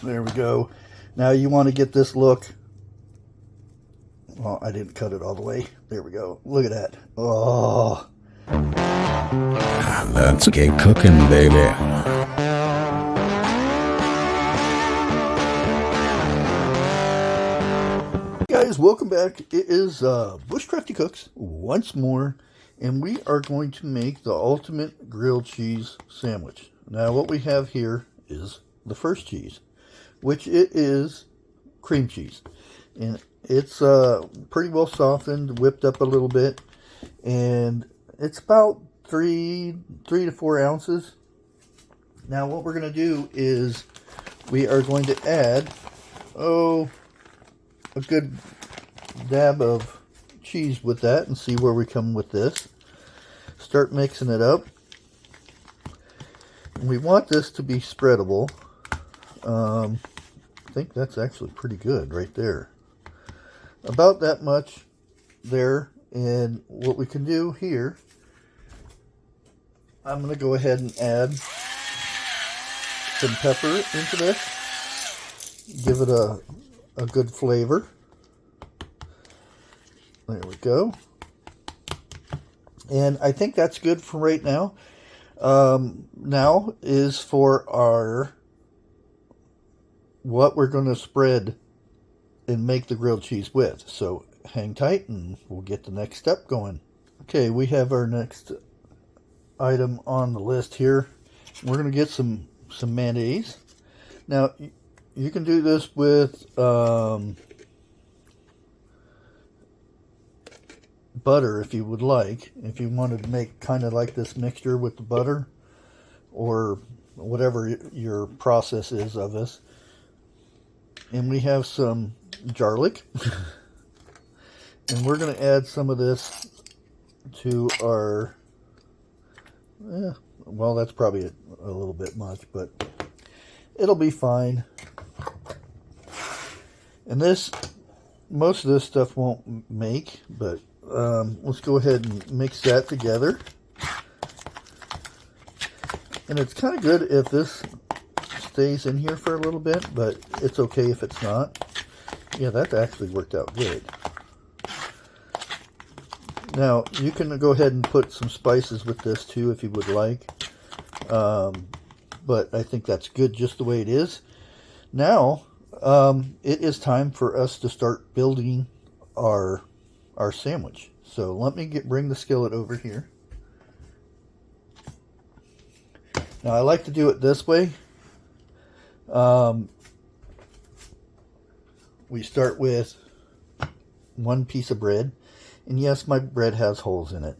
There we go. Now you want to get this look. Well, I didn't cut it all the way. There we go. Look at that. Oh. Let's get cooking, baby. Guys, welcome back. It is Bushcrafty Cooks once more, and we are going to make the ultimate grilled cheese sandwich. Now, what we have here is the first cheese, which it is cream cheese, and it's pretty well softened, whipped up a little bit, and it's about 3 to 4 ounces. Now, what we're going to do is we are going to add a good dab of cheese with that and see where we come with this. Start mixing it up. And we want this to be spreadable. I think that's actually pretty good right there. About that much there. And what we can do here, I'm going to go ahead and add some pepper into this. Give it a good flavor. There we go. And I think that's good for right now. Now is for our what we're going to spread and make the grilled cheese with. So hang tight and we'll get the next step going. Okay, we have our next item on the list here. We're going to get some mayonnaise. Now you can do this with butter if you would like. If you wanted to make kind of like this mixture with the butter, or whatever your process is of this. And we have some garlic. And we're going to add some of this to our, well, that's probably a little bit much, but it'll be fine. And this, most of this stuff won't make, but let's go ahead and mix that together. And it's kind of good if this stays in here for a little bit, but it's okay if it's not. Yeah, that actually worked out good. Now, you can go ahead and put some spices with this too if you would like. But I think that's good just the way it is. Now, it is time for us to start building our sandwich. So let me bring the skillet over here. Now I like to do it this way. We start with one piece of bread. And yes, my bread has holes in it.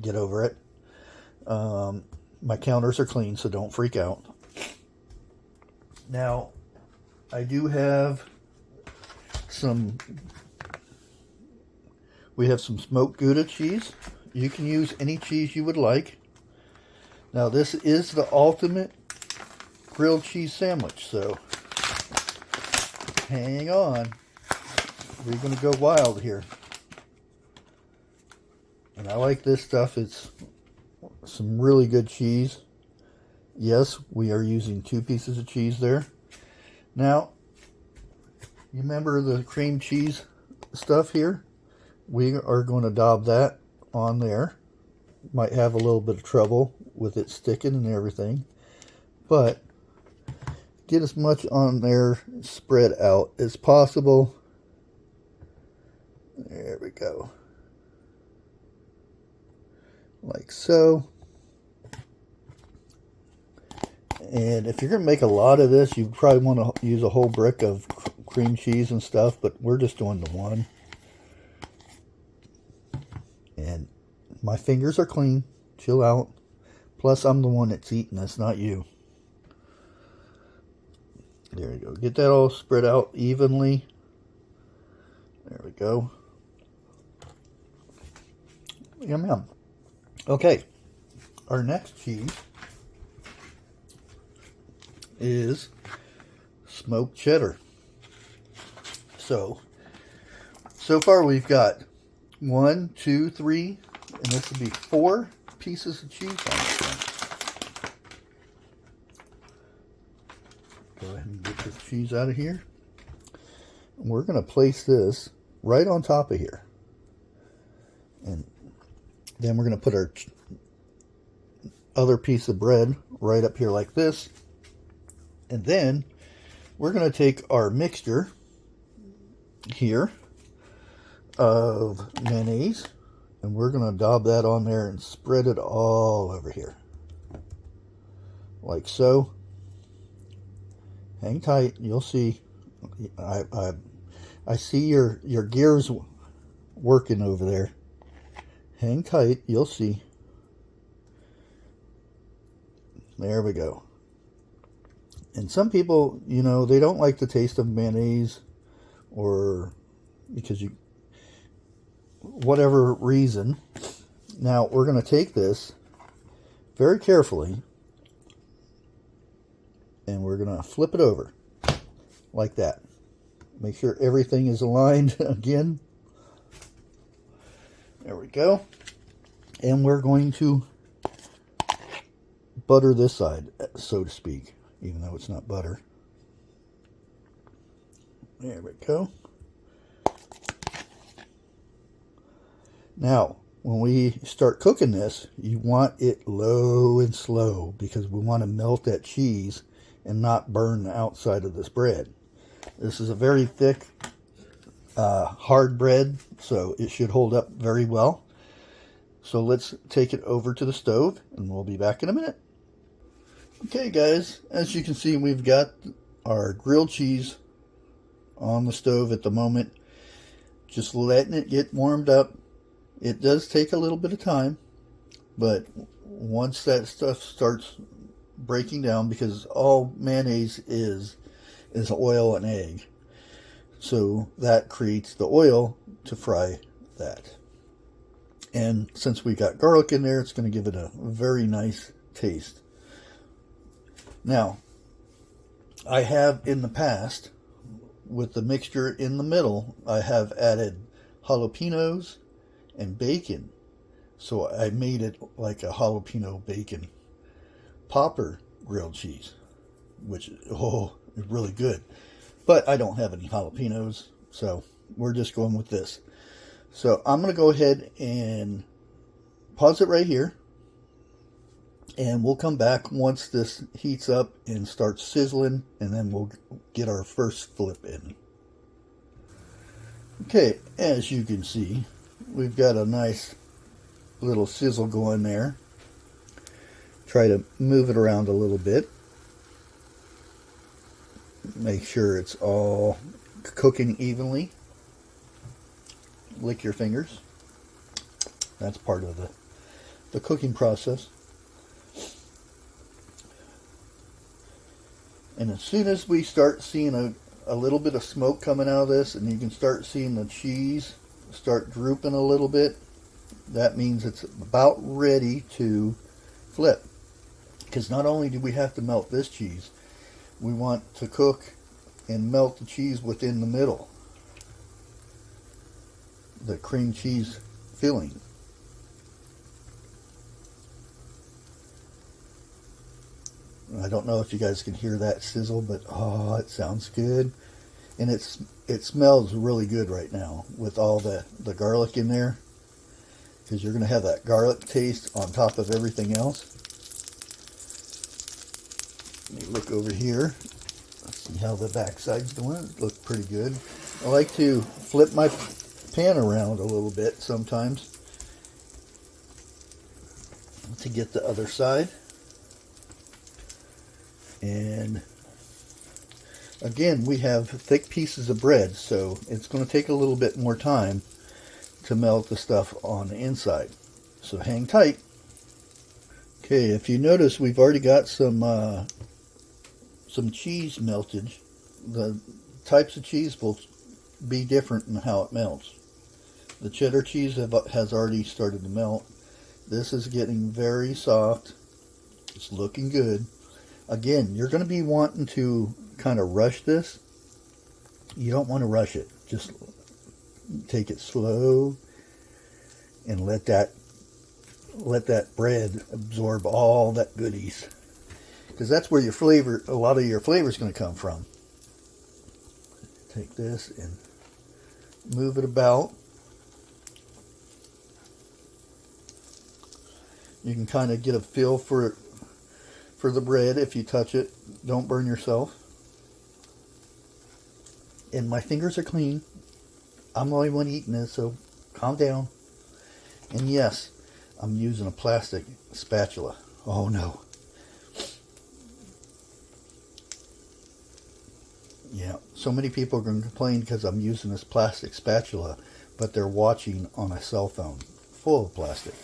Get over it. My counters are clean, so don't freak out. Now, I do have we have some smoked Gouda cheese. You can use any cheese you would like. Now, this is the ultimate grilled cheese sandwich, so hang on. We're going to go wild here. And I like this stuff. It's some really good cheese. Yes, we are using 2 pieces of cheese there. Now, you remember the cream cheese stuff here? We are going to daub that on there. Might have a little bit of trouble with it sticking and everything. But get as much on there spread out as possible. There we go. Like so. And if you're going to make a lot of this, you probably want to use a whole brick of cream cheese and stuff, but we're just doing the one. And my fingers are clean. Chill out. Plus, I'm the one that's eating this, not you. There we go. Get that all spread out evenly. There we go. Yum, yum. Okay. Our next cheese is smoked cheddar. So far we've got 1, 2, 3, and this will be 4 pieces of cheese on this one. Go ahead and get this cheese out of here. We're going to place this right on top of here. And then we're going to put our other piece of bread right up here like this. And then we're going to take our mixture here of mayonnaise, and we're going to daub that on there and spread it all over here. Like so. Hang tight, you'll see. I see your gears working over there. Hang tight, you'll see. There we go. And some people, you know, they don't like the taste of mayonnaise, or because whatever reason. Now we're going to take this very carefully and we're going to flip it over like that. Make sure everything is aligned again. There we go. And we're going to butter this side, so to speak, even though it's not butter. There we go. Now, when we start cooking this, you want it low and slow because we want to melt that cheese and not burn the outside of this bread. This is a very thick, hard bread, so it should hold up very well. So let's take it over to the stove and we'll be back in a minute. Okay guys, as you can see, we've got our grilled cheese on the stove at the moment. Just letting it get warmed up. It does take a little bit of time, but once that stuff starts breaking down, because all mayonnaise is oil and egg, so that creates the oil to fry that. And since we got garlic in there, it's going to give it a very nice taste. Now, I have in the past, with the mixture in the middle, I have added jalapenos and bacon. So I made it like a jalapeno bacon popper grilled cheese, which is really good. But I don't have any jalapenos, so we're just going with this. So I'm going to go ahead and pause it right here. And we'll come back once this heats up and starts sizzling, and then we'll get our first flip in. Okay, as you can see, we've got a nice little sizzle going there. Try to move it around a little bit. Make sure it's all cooking evenly. Lick your fingers. That's part of the cooking process. And as soon as we start seeing a little bit of smoke coming out of this, and you can start seeing the cheese start drooping a little bit, that means it's about ready to flip. Because not only do we have to melt this cheese, we want to cook and melt the cheese within the middle, the cream cheese filling. I don't know if you guys can hear that sizzle, but oh, it sounds good. And it smells really good right now with all the garlic in there, because you're going to have that garlic taste on top of everything else. Let me look over here. Let's see how the backside's doing. It looks pretty good. I like to flip my pan around a little bit sometimes to get the other side. And again, we have thick pieces of bread, so it's going to take a little bit more time to melt the stuff on the inside. So hang tight. Okay, if you notice, we've already got some cheese melted. The types of cheese will be different in how it melts. The cheddar cheese has already started to melt. This is getting very soft. It's looking good. Again, you're going to be wanting to kind of rush this. You don't want to rush it. Just take it slow and let that bread absorb all that goodies. Because that's where your flavor, a lot of your flavor is going to come from. take this and move it about. You can kind of get a feel for the bread if you touch it. Don't burn yourself. And my fingers are clean. I'm the only one eating this, so calm down. And yes, I'm using a plastic spatula. Oh no. Yeah, so many people are going to complain because I'm using this plastic spatula, but they're watching on a cell phone full of plastic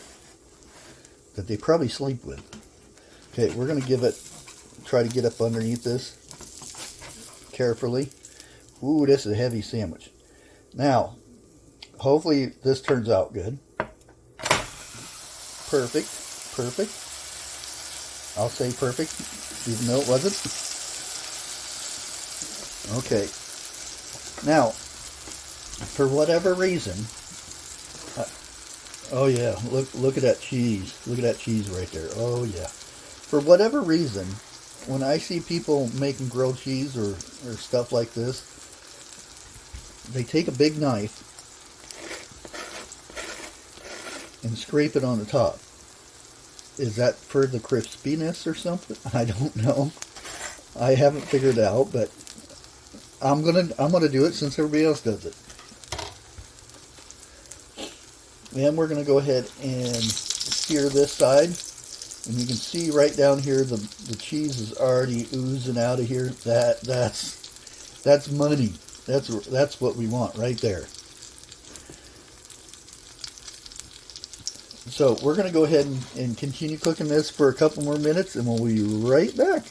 that they probably sleep with. Okay, we're going to try to get up underneath this carefully. Ooh, this is a heavy sandwich. Now, hopefully this turns out good. Perfect, perfect. I'll say perfect, even though it wasn't. Okay. Now, for whatever reason, oh yeah, look at that cheese. Look at that cheese right there. Oh yeah. For whatever reason, when I see people making grilled cheese or stuff like this, they take a big knife and scrape it on the top. Is that for the crispiness or something? I don't know. I haven't figured it out, but I'm gonna do it since everybody else does it. And we're gonna go ahead and sear this side, and you can see right down here the cheese is already oozing out of here. That's money. That's what we want right there. So we're going to go ahead and continue cooking this for a couple more minutes, and we'll be right back.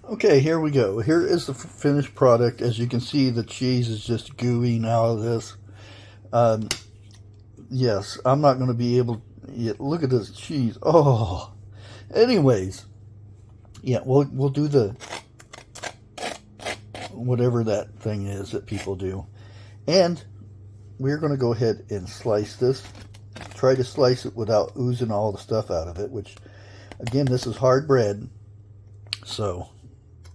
Okay, here we go. Here is the finished product. As you can see, the cheese is just gooeying out of this. Yes, I'm not going to be able to look at this cheese. Oh, anyways, yeah, we'll do the whatever that thing is that people do, and we're going to go ahead and slice this. Try to slice it without oozing all the stuff out of it, which, again, this is hard bread, so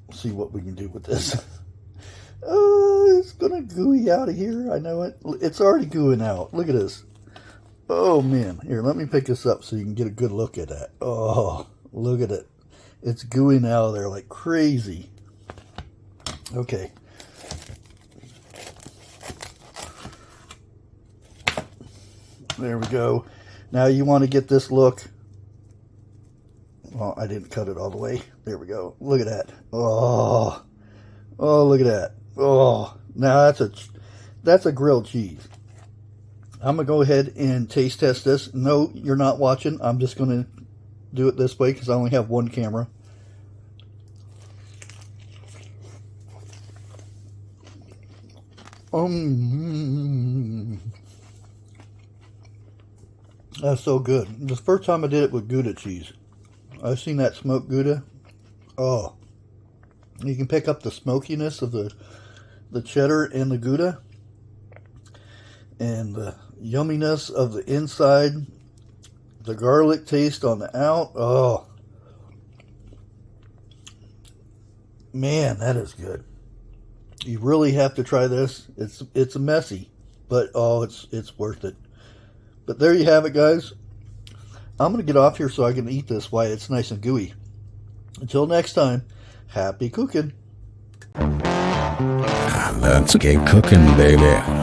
we'll see what we can do with this. Oh, it's gonna gooey out of here. I know it. It's already gooing out. Look at this. Oh man, here, let me pick this up so you can get a good look at that. Oh, look at it. It's gooing out of there like crazy. Okay. There we go. Now you want to get this look. Well, I didn't cut it all the way. There we go. Look at that. Oh, look at that. Oh, now that's a grilled cheese. I'm gonna go ahead and taste test this. No, you're not watching. I'm just gonna do it this way because I only have one camera. That's so good. The first time I did it with Gouda cheese. I've seen that smoked Gouda. Oh, you can pick up the smokiness of the cheddar and the Gouda, and the yumminess of the inside, the garlic taste on the out. Oh man, that is good. You really have to try this. It's messy, but oh, it's worth it. But there you have it, guys. I'm going to get off here so I can eat this while it's nice and gooey. Until next time, happy cooking. Let's get cooking, baby.